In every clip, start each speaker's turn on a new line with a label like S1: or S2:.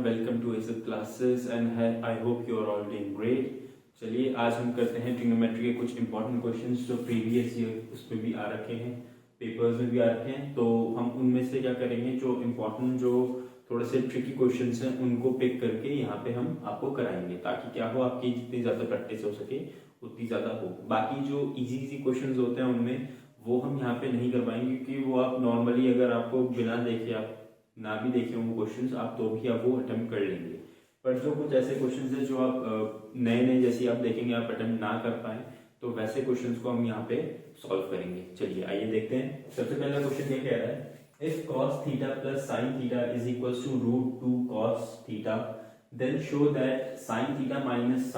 S1: Welcome to SF classes and I hope you are all doing great. चलिए आज हम करते हैं ट्रिग्नोमेट्री के कुछ इंपॉर्टेंट क्वेश्चंस जो प्रीवियस ईयर उसमें भी आ रखे हैं, पेपर्स में भी आ रखे हैं। तो हम उनमें से क्या करेंगे, जो इम्पोर्टेंट जो थोड़े से ट्रिकी क्वेश्चंस हैं उनको पिक करके यहाँ पे हम आपको कराएंगे, ताकि क्या हो, आपकी जितनी ज़्यादा प्रैक्टिस हो सके उतनी ज़्यादा हो। बाकी जो इजी क्वेश्चंस होते हैं उनमें वो हम यहाँ पे नहीं करवाएंगे, क्योंकि वो आप नॉर्मली अगर आपको बिना देखे, आप ना भी देखे होंगे क्वेश्चंस आप, तो भी आप वो अटेम्प्ट कर लेंगे। पर जो कुछ ऐसे क्वेश्चंस हैं जो आप नए नए जैसे आप देखेंगे आप अटेम्प्ट ना कर पाए, तो वैसे क्वेश्चंस को हम यहाँ पे सॉल्व करेंगे। चलिए आइए देखते हैं। सबसे पहला क्वेश्चन क्या कह रहा है, if cos theta plus sin theta is equals to √2 cos theta, then show that sin theta minus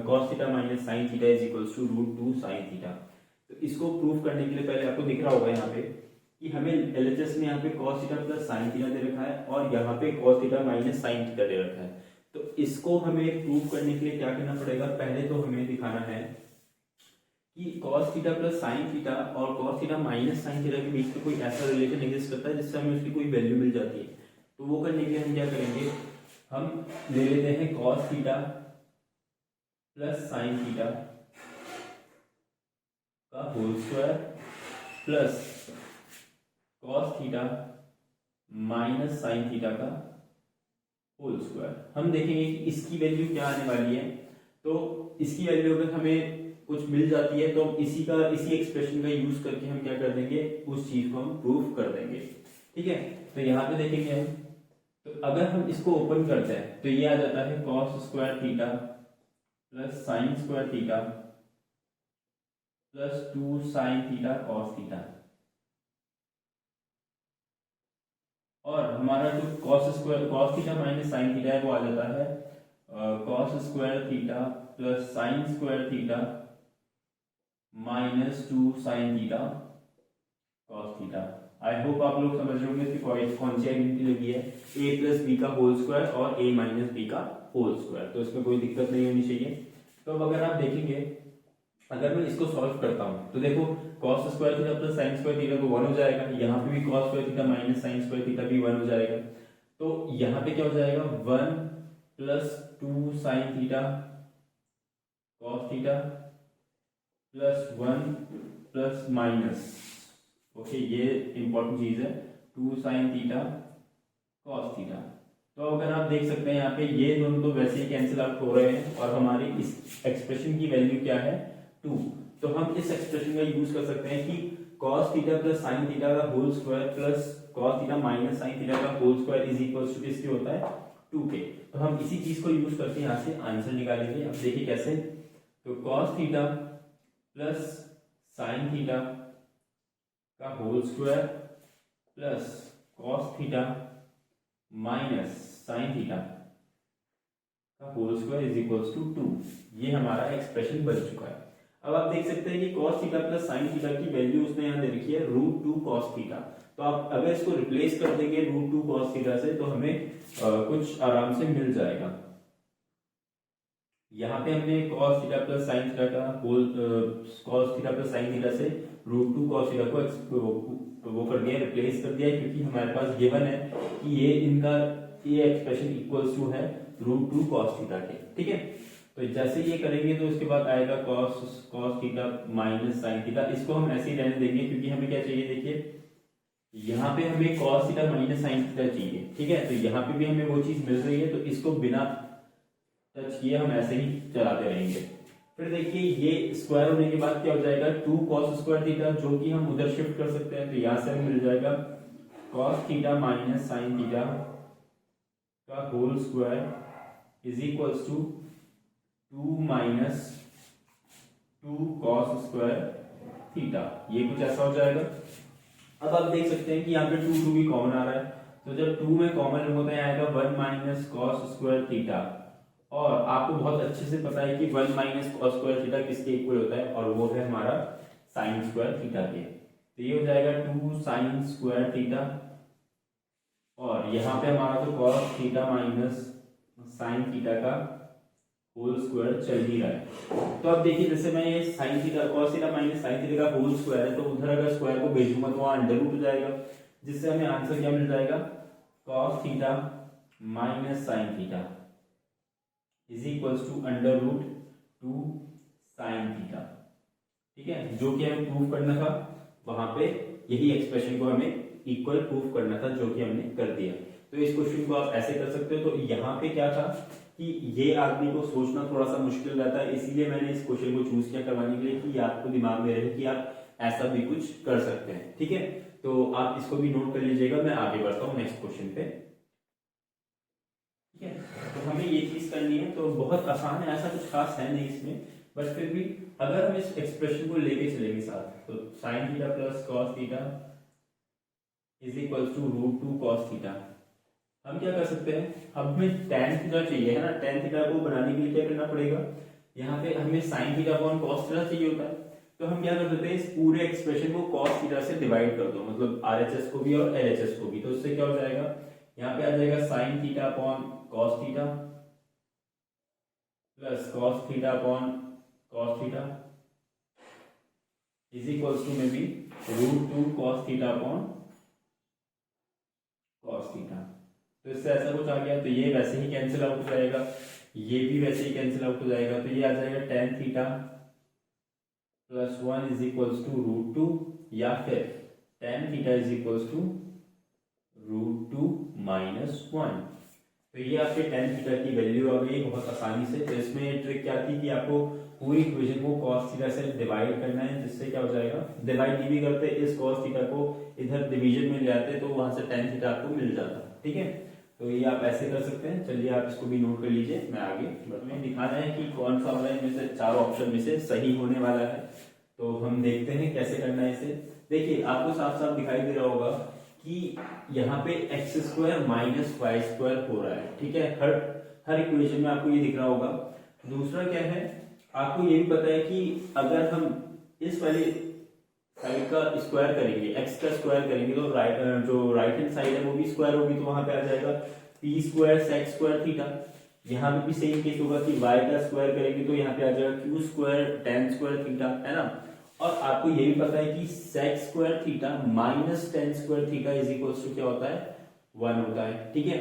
S1: cos theta minus sin theta is equals to √2 sin theta. तो इसको प्रूव करने के लिए पहले आपको दिख रहा होगा यहाँ पे कि हमें एलएचएस में यहाँ पे cos theta plus sin theta दे रखा है और यहाँ पे cos theta minus sin theta दे रखा है। तो इसको हमें प्रूव करने के लिए क्या करना पड़ेगा, पहले तो हमें दिखाना है कि cos theta plus sin theta और cos theta minus sin theta के बीच में कोई ऐसा रिलेशन एग्जिस्ट करता है जिससे हमें उसकी कोई वैल्यू मिल जाती है। तो वो करने के लिए हम क्या करेंगे, हम ले लेते हैं cos theta plus sin theta का whole square plus cos theta minus sin theta का होल स्क्वायर। हम देखेंगे कि इसकी वैल्यू क्या आने वाली है। तो इसकी वैल्यू अगर हमें कुछ मिल जाती है तो इसी एक्सप्रेशन का यूज करके हम क्या कर देंगे, उस चीज को हम प्रूफ कर देंगे। ठीक है, तो यहाँ पे देखेंगे हम, तो अगर हम इसको ओपन करते हैं तो ये आ जाता है cos square theta plus sin square theta plus 2 sin theta cos theta, और हमारा जो cos theta minus sin theta है वो आ जाता है cos square theta plus sin square theta minus 2 sin theta cos theta. I hope आप लोग समझ रहे होंगे कि कौन सी आइडेंटिटी लगी है, a प्लस बी का होल स्क्वायर और a माइनस बी का होल स्क्वायर। तो इसमें कोई दिक्कत नहीं होनी चाहिए। तो अब अगर आप देखेंगे, अगर मैं इसको सॉल्व करता हूं तो देखो cos square theta plus sin square theta तो 1 हो जाएगा, यहाँ पे भी cos square theta minus sin square theta भी 1 हो जाएगा। तो यहाँ पे क्या हो जाएगा, 1 plus 2 sin theta cos theta plus 1 plus minus, okay ये इंपॉर्टेंट चीज है, 2 sin थीटा cos थीटा। तो अगर आप देख सकते हैं यहाँ पे ये दोनों तो वैसे ही कैंसिल आउट हो रहे हैं और हमारी इस एक्सप्रेशन की वैल्यू क्या है, 2। तो हम इस एक्सप्रेशन का यूज कर सकते हैं कि cos theta plus sin theta का whole square plus cos theta minus sin theta का whole square is equal to किसके होता है, 2 के। तो हम इसी चीज को यूज करके यहाँ से आंसर निकालेंगे। अब देखिए कैसे, तो cos theta plus sin theta का whole square plus cos theta minus sin theta का whole square is equals to 2। ये हमारा एक्सप्रेशन बन चुका है। अब आप देख सकते हैं कि cos theta plus sin theta की वैल्यू उसने यहाँ दे रखी है √2 cos थीटा। तो आप अगर इसको रिप्लेस कर देंगे √2 cos थीटा से तो हमें कुछ आराम से मिल जाएगा। यहाँ पे हमने cos theta plus sin theta का whole cos theta plus sin theta से √2 cos थीटा को वो कर दिया, रिप्लेस कर दिया, क्योंकि हमारे पास गिवन है कि ये एक्सप्रेशन इक्वल्स टू है √2 cos थीटा के। ठीक है, तो जैसे ये करेंगे तो उसके बाद आएगा cos theta minus sin theta. इसको हम ऐसे ही रहने देंगे क्योंकि हमें क्या चाहिए, देखिए यहाँ पे हमें cos theta minus sin theta चाहिए। ठीक है, तो यहाँ पे भी हमें वो चीज मिल रही है, तो इसको बिना टच किए हम ऐसे ही चलाते रहेंगे। फिर देखिए ये स्क्वायर होने के बाद क्या हो जाएगा, 2 cos स्क्वायर थीटा, जो कि हम उधर शिफ्ट कर सकते हैं। तो यहाँ से हमें मिल जाएगा cos theta minus sin theta का whole square is equals to 2 minus 2 cos square theta. ये कुछ ऐसा हो जाएगा। अब आप देख सकते हैं कि यहाँ पे 2 भी कॉमन आ रहा है, तो जब 2 में कॉमन होता है आएगा 1 माइनस cos स्क्वायर थीटा। और आपको बहुत अच्छे से पता है कि 1 माइनस cos स्क्वायर थीटा किसके इक्वल होता है, और वो है हमारा sin स्क्वायर थीटा के। तो ये हो जाएगा 2 sin स्क्वायर थीटा, और यहाँ पे हमारा तो cos theta minus sin theta का होल स्क्वायर चल ही रहा है। तो अब देखिए जैसे मैं ये sin theta cos theta minus sin theta का होल स्क्वायर है, तो उधर अगर स्क्वायर को भेजूंगा तो वहां अंडर रूट हो जाएगा, जिससे हमें आंसर क्या मिल जाएगा, cos theta minus sine theta is equals to under root 2 sine theta. ठीक है, जो कि हमें प्रूव करना था वहां पे यही एक्सप्रेशन को हमें इक्वल प्रूव करना था, जो कि हमने कर दिया। तो इस क्वेश्चन को आप ऐसे कर सकते हो। तो यहाँ पे क्या था कि ये आदमी को सोचना थोड़ा सा मुश्किल रहता है, इसीलिए मैंने इस क्वेश्चन को चूज किया करवाने के लिए कि आपको दिमाग में रहे कि आप ऐसा भी कुछ कर सकते हैं। ठीक है, तो आप इसको भी नोट कर लीजिएगा। मैं आगे बढ़ता हूँ नेक्स्ट क्वेश्चन पे। ठीक है, तो हमें ये चीज करनी है, तो बहुत आसान है, ऐसा कुछ खास है नहीं इसमें, बट फिर भी अगर हम इस एक्सप्रेशन को लेके चलेंगे साथ, तो sine theta plus cos theta is equal to root 2 cos theta. हम क्या कर सकते हैं, हमें tan थीटा चाहिए है ना, tan थीटा को बनाने के लिए क्या करना पड़ेगा, यहाँ पे हमें sin theta upon cos theta चाहिए होता है। तो हम क्या कर सकते हैं, इस पूरे एक्सप्रेशन को cos थीटा से डिवाइड कर दो, मतलब RHS को भी और LHS को भी। तो इससे क्या हो जाएगा, यहाँ पे आ जाएगा sin theta upon cos theta plus cos theta upon cos theta is equals to में भी root 2 cos theta upon cos theta. तो इससे ऐसा कुछ आ गया, तो ये वैसे ही कैंसिल आउट हो जाएगा, ये भी वैसे ही कैंसिल आउट हो जाएगा। तो ये आ जाएगा tan theta plus 1 is equals to root 2, या फिर tan theta is equals to root 2 minus 1। तो ये आपके tan थीटा की वैल्यू आ गई बहुत आसानी से। तो इसमें ट्रिक क्या थी कि आपको पूरी इक्वेशन को cos थीटा से डिवाइड करना है, जिससे क्या हो जाएगा, डिवाइड नहीं भी करते, इस cos थीटा को इधर डिवीजन में ले आते तो वहां से tan थीटा आपको मिल जाता। ठीक है, तो ये आप ऐसे कर सकते हैं। चलिए आप इसको भी नोट कर लीजिए, मैं आगे बढ़ूँ। दिखाना है कि कौन सा वाला इनमें से चार ऑप्शन में से सही होने वाला है। तो हम देखते हैं कैसे करना है इसे। देखिए आपको साफ साफ दिखाई दे रहा होगा कि यहाँ पे X square minus Y square हो रहा है। ठीक है, हर इक्वेशन में आपको ये दिख रहा होगा। दूसरा क्या है, आपको ये भी पता है कि अगर हम इस वाली साइड का स्क्वायर करेंगे, एक्स का स्क्वायर करेंगे, तो जो राइट हैंड साइड है वो भी स्क्वायर होगी, तो वहां पे आ जाएगा P square sec square theta. यहाँ पे भी सेम केस होगा कि वाई का स्क्वायर करेंगे तो यहाँ पे आ जाएगा Q square tan square theta, है ना। और आपको ये भी पता है कि sec square theta minus tan square theta is equal to क्या होता है, 1 होता है। ठीक है,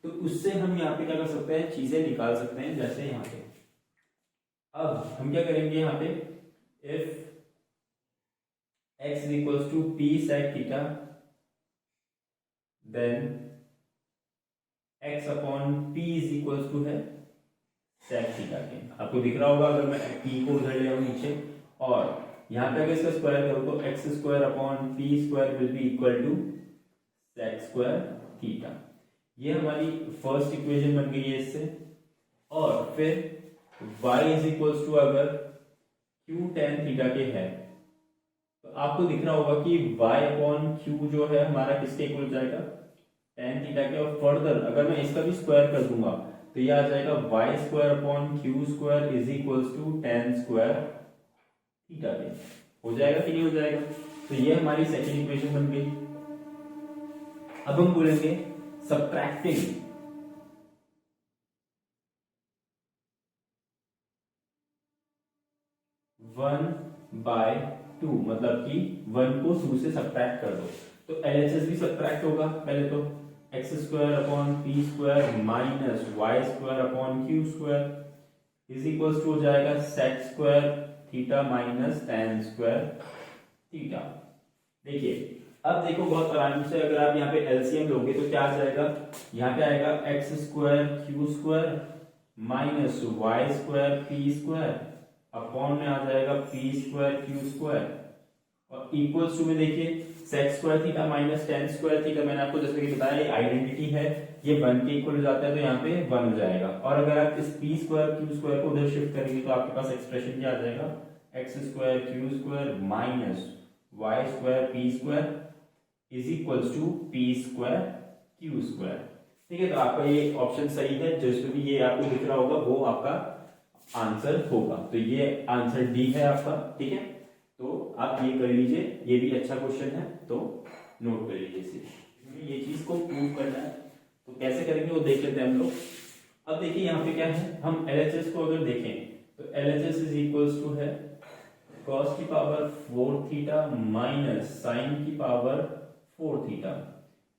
S1: तो उससे हम यहाँ पे क्या कर सकते हैं, चीजें निकाल सकते हैं। जैसे यहाँ पे अब हम क्या करेंगे, यहाँ पे if x is equals to p sec theta, then x upon p is equals to है sec theta के। आपको दिख रहा होगा अगर मैं p को उधर ले आऊं नीचे, और यहाँ पे अगर इसका स्क्वायर करूं तो x square upon p square will be equal to sec square theta. ये हमारी फर्स्ट इक्वेशन बन गई है इससे। और फिर y इज इक्वल्स टू अगर q tan थीटा के है, तो आपको दिख रहा होगा कि y अपॉन क्यू जो है हमारा किसके इक्वल जाएगा, tan थीटा के। और फर्दर अगर मैं इसका भी स्क्वायर कर दूंगा तो ये आ जाएगा y square upon Q square is equals to tan square theta के। हो जाएगा कि नहीं हो जाएगा। तो ये हमारी सेकंड इक्वेशन बन गई। अब हम बोलेंगे सबट्रैक्टिंग 1/2, मतलब कि 1 को 2 से सबट्रैक्ट कर दो तो LHS भी सबट्रैक्ट होगा। पहले तो x square upon p square minus Y square upon Q square is equal to हो जाएगा sec square theta minus tan square theta. देखिए अब देखो बहुत आराम से, अगर आप यहाँ पे एलसीएम लोगे तो क्या आ जाएगा, यहाँ पे आएगा x square q square minus Y square p square upon में आ जाएगा पी स्क्वायर क्यू स्क्वायर, और इक्वल्स टू में देखिए sec square theta minus tan square theta. मैंने आपको जैसे कि बताया ये आइडेंटिटी है, ये 1 के इक्वल हो जाता है, तो यहाँ पे 1 हो जाएगा। और अगर आप इस पी स्क्वायर क्यू स्क्वायर को उधर शिफ्ट करेंगे तो आपके पास एक्सप्रेशन क्या आ जाएगा, x square q square minus Y square p square is equals to p square q square. ठीक है, तो आपका ये ऑप्शन सही है, जिसमें भी ये आपको दिख रहा होगा वो आपका आंसर होगा। तो ये आंसर डी है आपका। ठीक है, तो आप ये कर लीजिए, ये भी अच्छा क्वेश्चन है, तो नोट कर लीजिए इसे। ये चीज को प्रूव करना है तो कैसे करेंगे वो देख लेते हैं हम लोग। अब देखिए यहाँ पे क्या है, हम LHS को अगर देखें तो LHS इज इक्वल्स टू है cos की पावर 4 थीटा माइनस साइन की पावर 4 थीटा।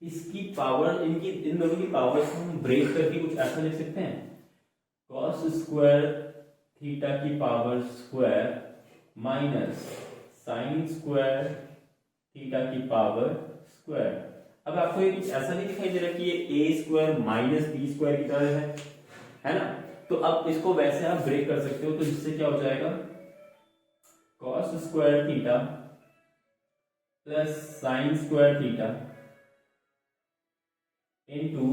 S1: इसकी पावर, इनकी इन दोनों की पावर को हम ब्रेक करके कुछ ऐसा लिख सकते हैं, कॉस स्क्वायर थीटा की power square minus sign square theta की पावर स्क्वायर। अब आपको ये कुछ ऐसा नहीं दिखाई दे रहा कि ये a square minus b square की तरह है ना? तो अब इसको वैसे आप ब्रेक कर सकते हो, तो जिससे क्या हो जाएगा, cos square theta plus sign square theta into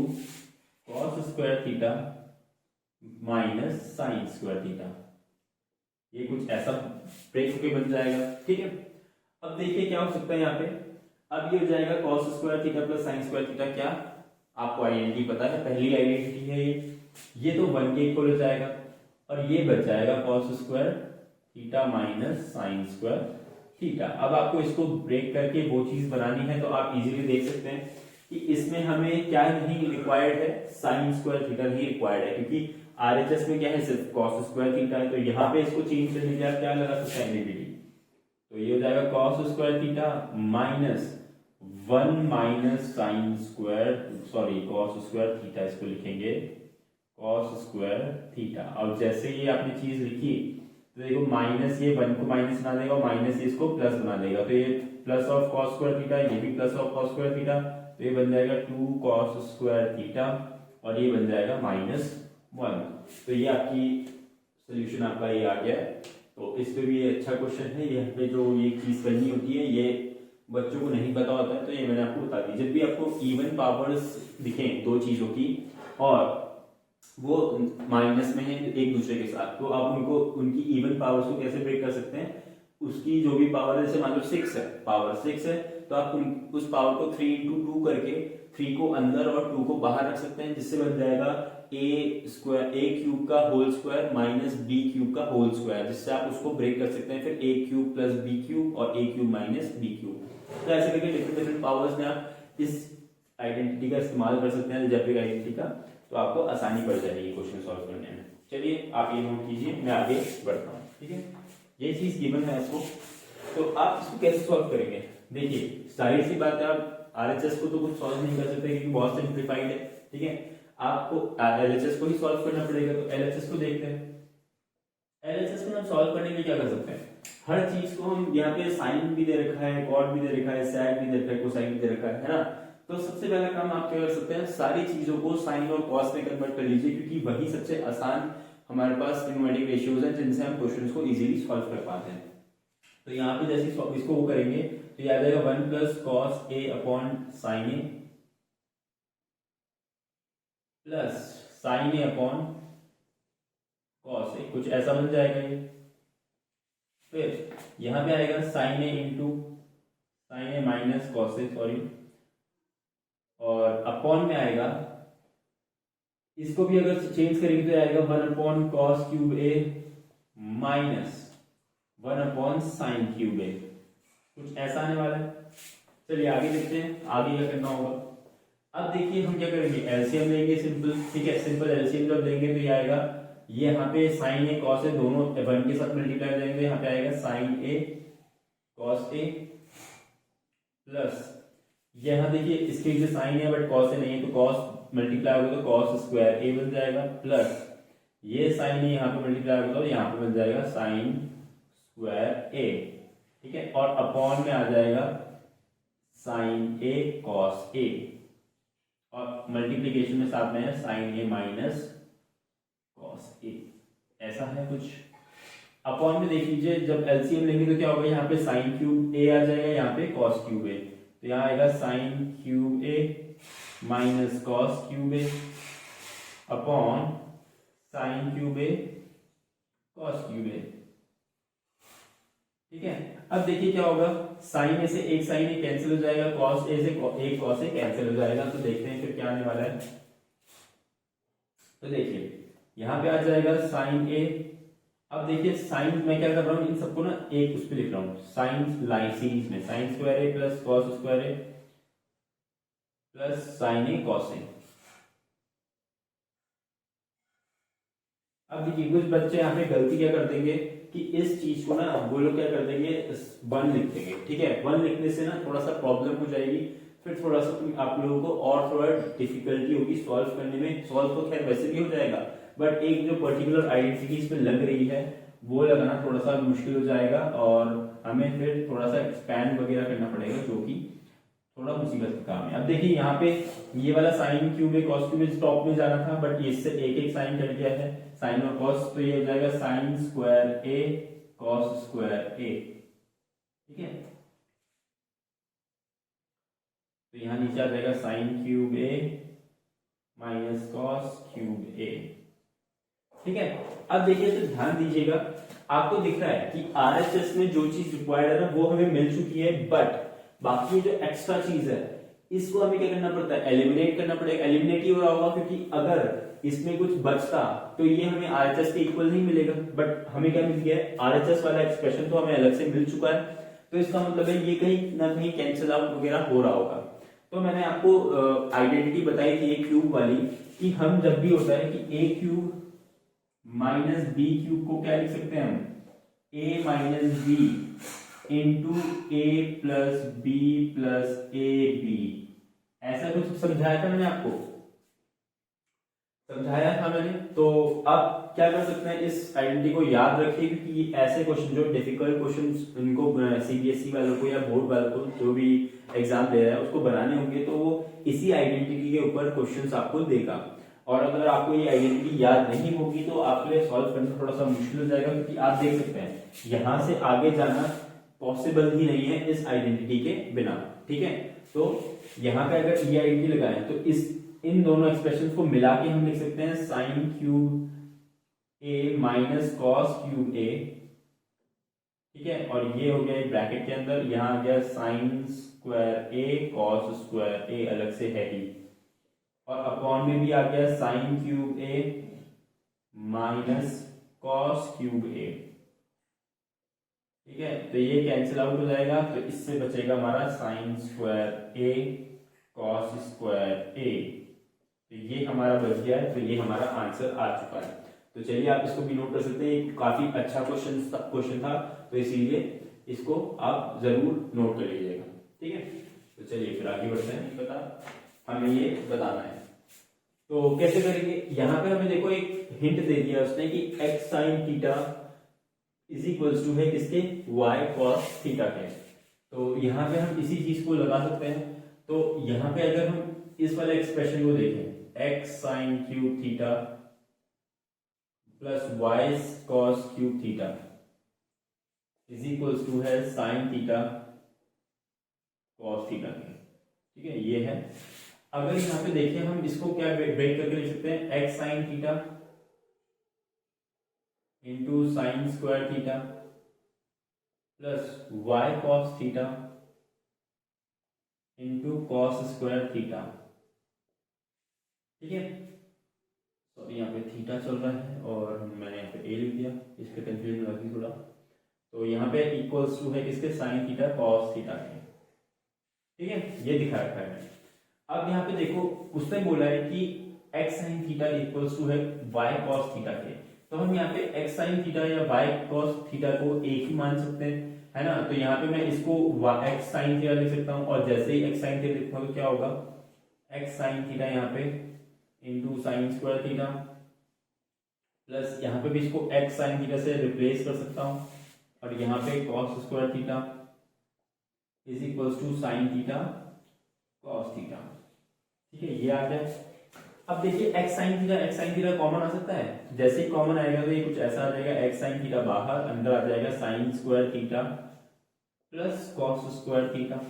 S1: cos square theta minus sign square theta, ये कुछ ऐसा ब्रेक होके बन जाएगा। ठीक है, अब देखिए क्या हो सकता है यहाँ पे, अब ये हो जाएगा cos square theta plus sign square theta, क्या आपको आइडेंटिटी पता है, पहली आइडेंटिटी है ये तो 1 के इक्वल हो जाएगा, और ये बच जाएगा cos square theta minus sign square theta. अब आपको इसको ब्रेक करके वो चीज बनानी है, तो आप इजीली देख सकते हैं कि इसमें हमें क्या नहीं रिक्वायर्ड है, साइन स्क्वायर थीटा नहीं रिक्वायर्ड है, क्योंकि आरएचएस में क्या है, सिर्फ cos स्क्वायर थीटा है। तो यहाँ पे इसको चेंज करने के लिए क्या लगा सकते हैं, एनडीटी, तो ये हो जाएगा cos square theta minus 1 minus sine square, sorry cos square theta, इसको लिखेंगे cos स्क्वायर थीटा। और जैसे ही आपने चीज लिखी तो देखो माइनस, ये 1 को माइनस बना देगा और माइनस इसको प्लस बना देगा, तो ये plus of cos square theta, ये भी plus of cos square theta, तो ये बन जाएगा 2 cos स्क्वायर थीटा, और ये बन जाएगा -1। तो ये आपकी सोल्यूशन आपका ये आ गया है। तो इस पे भी ये अच्छा क्वेश्चन है, यहाँ पे जो ये चीज करनी होती है ये बच्चों को नहीं पता होता है, तो ये मैंने आपको बता दी। जब भी आपको इवन पावर्स दिखें दो चीजों की और वो माइनस में है एक दूसरे के साथ, तो आप उनको उनकी इवन पावर्स को कैसे ब्रेक कर सकते हैं, उसकी जो भी पावर है, जैसे मान लो 6 है, पावर 6 है, तो आप उस पावर को 3 इंटू 2 करके 3 को अंदर और 2 को बाहर रख सकते हैं, जिससे बन जाएगा a स्क्वायर, a क्यूब का whole square minus b cube का होल स्क्वायर, जिससे आप उसको ब्रेक कर सकते हैं। फिर a cube plus b cube और a cube minus b cube, तो ऐसे करके डिफरेंट डिफरेंट पावर्स में आप इस आइडेंटिटी का इस्तेमाल कर सकते हैं, अलजेब्रिक आइडेंटिटी का, तो आपको आसानी पड़ जाएगी क्वेश्चन सॉल्व करने में। चलिए आप ये नोट कीजिए, मैं आगे बढ़ता हूँ। ठीक है, ये चीज गिवन है आपको, तो आप इसको कैसे सॉल्व करेंगे। देखिए जाहिर सी बात है, आप आरएचएस को तो कुछ सॉल्व नहीं कर सकते क्योंकि बहुत सिंप्लीफाइड है। ठीक है, आपको एलएचएस को ही सॉल्व करना पड़ेगा, तो एलएचएस को देखते हैं। एलएचएस को हम सॉल्व करने के लिए क्या कर सकते हैं, हर चीज को हम यहाँ पे साइन भी दे रखा है, कॉट भी दे रखा है, सैक भी दे रखा है, कोसाइन भी दे रखा है ना। तो सबसे पहला काम आप क्या कर सकते हैं, सारी चीजों को साइन और कॉस में कन्वर्ट कर लीजिए, क्योंकि वही सबसे आसान हमारे पास ट्रिग्नोमेट्रिक रेशियोज हैं जिनसे हम क्वेश्चंस को इजीली सॉल्व कर पाते हैं। तो यहाँ पे जैसे इसको वो करेंगे तो याद आएगा 1 plus cos A upon sine A plus sign A upon cos A, कुछ ऐसा बन जाएगा ये। फिर यहाँ पे आएगा sign A into sine A minus cos A, sorry, और अपॉन में आएगा, इसको भी अगर चेंज करेंगे तो आएगा 1 अपॉन कॉस क्यूब ए माइनस 1 अपॉन साइन क्यूब ए, कुछ ऐसा आने वाला है। चलिए आगे देखते हैं आगे क्या करना होगा। अब देखिए हम क्या करेंगे, एलसीएम लेंगे सिंपल। ठीक है, सिंपल एलसीएम जब लेंगे तो ये आएगा, ये यहाँ पे साइन ए कॉस ए दोनों 1 के साथ मल्टीप्लाई करेंगे, यहाँ पे आएगा sign A cos A plus, यहाँ देखिए इसके जो साइन है बट कॉस ए नहीं है, तो कॉस मल्टीप्लाई होगा तो कॉस स्क्वायर ए बन जाएगा, प्लस ये साइन ए यहाँ पे मल्टीप्लाई होगा तो यहाँ पे बन जाएगा साइन स्क्वायर ए। ठीक है, और अपॉन में आ जाएगा साइन ए कॉस ए, और मल्टीप्लीकेशन में साथ में है sign A minus cos A, ऐसा है कुछ। अपॉन में देख लीजिए जब एलसीएम लेंगे तो क्या होगा, यहाँ पे साइन क्यूब ए आ जाएगा, यहाँ पे कॉस क्यूब ए, तो यहाँ आएगा साइन क्यूब ए माइनस कॉस क्यूब ए अपॉन साइन क्यूब ए कॉस क्यूब ए। ठीक है, अब देखिए क्या होगा, साइन ए से एक साइन ए कैंसिल हो जाएगा, कॉस ए से एक कॉस ए कैंसिल हो जाएगा, तो देखते हैं फिर क्या आने वाला है। तो देखिए यहाँ पे आ जाएगा साइन ए, अब देखिए साइन मैं क्या कर रहा हूँ, इन सबको ना एक उस पर लिख रहा हूँ, साइन लाइन सीरीज में sine square A plus cos square A plus sign A cos A. अब देखिए कुछ बच्चे यहाँ पे गलती क्या कर देंगे कि इस चीज को ना वो लोग क्या कर देंगे 1 लिख देंगे। ठीक है, 1 लिखने से ना थोड़ा सा प्रॉब्लम हो जाएगी, फिर थोड़ा सा आप लोगों को और थोड़ा डिफिकल्टी होगी सॉल्व करने में। सॉल्व तो खैर वैसे भी हो जाएगा, बट एक जो पर्टिकुलर आइडेंटिटी इसमें लग रही है वो लगाना थोड़ा सा मुश्किल हो जाएगा, और हमें फिर थोड़ा सा एक्सपैंड वगैरह करना पड़ेगा, जो कि थोड़ा मुसीबत का काम है। अब देखिए यहाँ पे ये वाला साइन क्यूब है, कॉस क्यूब टॉप में जाना था, बट इससे एक एक साइन कट गया है, साइन और कॉस, तो ये हो जाएगा साइन स्क्वायर ए कॉस स्क्वायर ए। ठीक है, तो यहाँ नीचे आ जाएगा साइन क्यूब ए माइनस कॉस क्यूब ए। ठीक है, अब देखिए तो ध्यान दीजिएगा, आपको दिख रहा है कि आरएचएस में जो चीज रिक्वायर्ड है ना वो हमें मिल चुकी है, बट बाकी जो एक्स्ट्रा चीज है इसको हमें क्या करना पड़ता है, एलिमिनेट करना पड़ेगा। एलिमिनेट ही हो रहा होगा क्योंकि अगर इसमें कुछ बचता तो ये हमें आरएचएस के इक्वल नहीं मिलेगा, बट हमें क्या मिल गया है, आरएचएस वाला एक्सप्रेशन तो हमें अलग से मिल चुका है, तो इसका मतलब है ये कहीं ना कहीं कैंसिल आउट वगैरह हो रहा होगा। तो मैंने आपको आइडेंटिटी बताई थी ए क्यूब वाली, कि हम जब भी होता है कि a cube minus b cube को क्या लिख सकते हैं हम, a minus b into a plus b plus a b, ऐसा कुछ समझाया था मैंने आपको, समझाया था मैंने। तो अब क्या कर सकते हैं, इस आइडेंटिटी को याद रखिए, क्योंकि ऐसे क्वेश्चन जो डिफिकल्ट क्वेश्चन इनको सीबीएसई वालों को या बोर्ड वालों को जो भी एग्जाम दे रहा है उसको बनाने होंगे, तो वो इसी आइडेंटिटी के ऊपर क्वेश्चंस आपको देगा। और अगर आपको ये आइडेंटिटी याद नहीं होगी तो आपके लिए सॉल्व करना थोड़ा सा मुश्किल हो जाएगा, क्योंकि आप देख सकते हैं यहां से आगे जाना पॉसिबल ही नहीं है इस आइडेंटिटी के बिना। ठीक है, तो यहाँ पे अगर ये आइडेंटिटी लगाएं तो इन दोनों एक्सप्रेशन को मिला के हम लिख सकते हैं साइन क्यूब ए माइनस कॉस क्यूब ए। ठीक है, और ये हो गया ब्रैकेट के अंदर, यहाँ आ गया साइन स्क्वायर ए कॉस स्क्वायर ए अलग से है ही, और अपॉन में भी आ गया साइन क्यूब ए माइनस कॉस क्यूब ए। ठीक है, तो ये कैंसिल आउट हो जाएगा, तो इससे बचेगा हमारा साइन स्क्वायर ए कॉस स्क्वायर ए, तो ये हमारा बच गया है, तो ये हमारा आंसर आ चुका है। तो चलिए आप इसको भी नोट कर सकते हैं, काफी अच्छा क्वेश्चन था, तो इसीलिए इसको आप जरूर नोट कर लीजिएगा। ठीक है, तो चलिए फिर आगे बढ़ते हैं, पता हमें ये बताना है तो कैसे करेंगे। यहाँ पे हमें देखो एक हिंट दे दिया उसने कि x sine theta is equals to है किसके, y cos थीटा के। तो यहाँ पे हम इसी चीज को लगा सकते हैं। तो यहाँ पे अगर हम इस वाले एक्सप्रेशन को देखें, x sine cube theta plus y cos cube theta is equals to है साइन थीटा cos थीटा के। ठीक है, ये है। अगर यहाँ पे देखिए हम इसको क्या ब्रेक करके लिख सकते हैं, x sine theta into sine square theta plus y cos theta into cos square theta. ठीक है, तो यहाँ पे थीटा चल रहा है और मैंने यहाँ पे ए लिख दिया, इसके कंफ्यूजन लगी थोड़ा। तो यहाँ पे इक्वल्स टू है किसके, साइन थीटा कॉस थीटा के। ठीक है, ये दिखा रखा है। अब यहाँ पे देखो उसने बोला है कि x sine theta equals to है y cos थीटा के, तो हम यहाँ पे x साइन थीटा या y cos थीटा को एक ही मान सकते हैं, है ना। तो यहाँ पे मैं इसको x साइन थीटा लिख सकता हूँ, और जैसे ही x साइन थीटा लिखूंगा तो क्या होगा, x साइन थीटा यहाँ पे into sine square theta plus यहाँ पे भी इसको x साइन थीटा से रिप्लेस कर सकता हूँ, और यहाँ पे cos square theta is equals to sine theta cos theta. ठीक है, ये आ गया। अब देखिए x साइन थीटा कॉमन आ सकता है, जैसे ही कॉमन आएगा तो ये कुछ ऐसा आ जाएगा, x साइन थीटा बाहर, अंदर आ जाएगा sine square theta plus cos square theta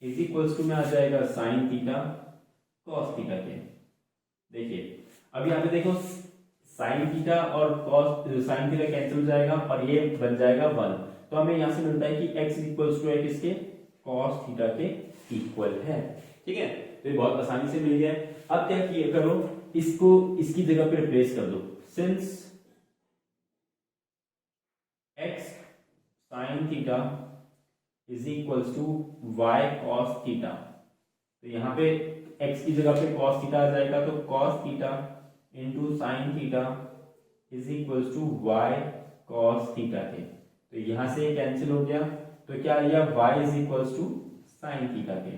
S1: is equals to में आ जाएगा साइन थीटा cos थीटा के। देखिए अब यहाँ पे देखो साइन थीटा और cos साइन थीटा कैंसिल हो जाएगा और ये बन जाएगा 1, तो हमें यहाँ से मिलता है कि x इक्वल्स टू है किसके, cos थीटा के इक्वल है। ठीक है, तो ये बहुत आसानी से मिल गया। अब क्या किया करो, इसको इसकी जगह पे रिप्लेस कर दो, since x sine theta is equals to y cos theta, तो यहाँ पे x की जगह पे cos थीटा आ जाएगा, तो cos theta into sine theta is equals to y cos theta के। तो यहां से कैंसिल हो गया, तो क्या आ गया y is equals to sine theta के।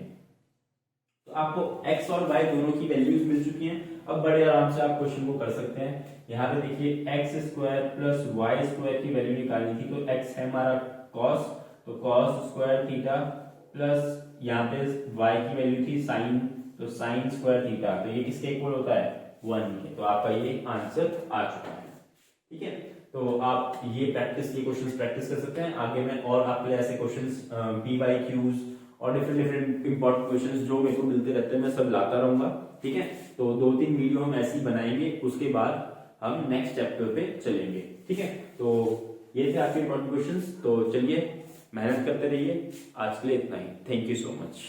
S1: तो आपको x और y दोनों की वैल्यूज मिल चुकी हैं। अब बड़े आराम से आप क्वेश्चन को कर सकते हैं। यहाँ पे देखिए x square plus y square की वैल्यू निकालनी थी, तो x है हमारा cos, तो cos स्क्वायर थीटा प्लस यहाँ पे y की वैल्यू थी sin, तो sin स्क्वायर थीटा, तो ये किसके इक्वल होता है 1 के। तो आपका ये आंसर आ चुका है। ठीक है, तो आप ये क्वेश्चंस प्रैक्टिस कर सकते हैं। आगे मैं और आपके लिए ऐसे क्वेश्चंस PYQs और डिफरेंट इंपॉर्टेंट क्वेश्चंस जो मेरे को मिलते रहते हैं मैं सब लाता रहूंगा। ठीक है, तो 2-3 वीडियो हम ऐसी बनाएंगे, उसके बाद हम नेक्स्ट चैप्टर पे चलेंगे। ठीक है, तो ये थे आपके इंपॉर्टेंट क्वेश्चंस। तो चलिए मेहनत करते रहिए। आज के लिए इतना ही। Thank you so much.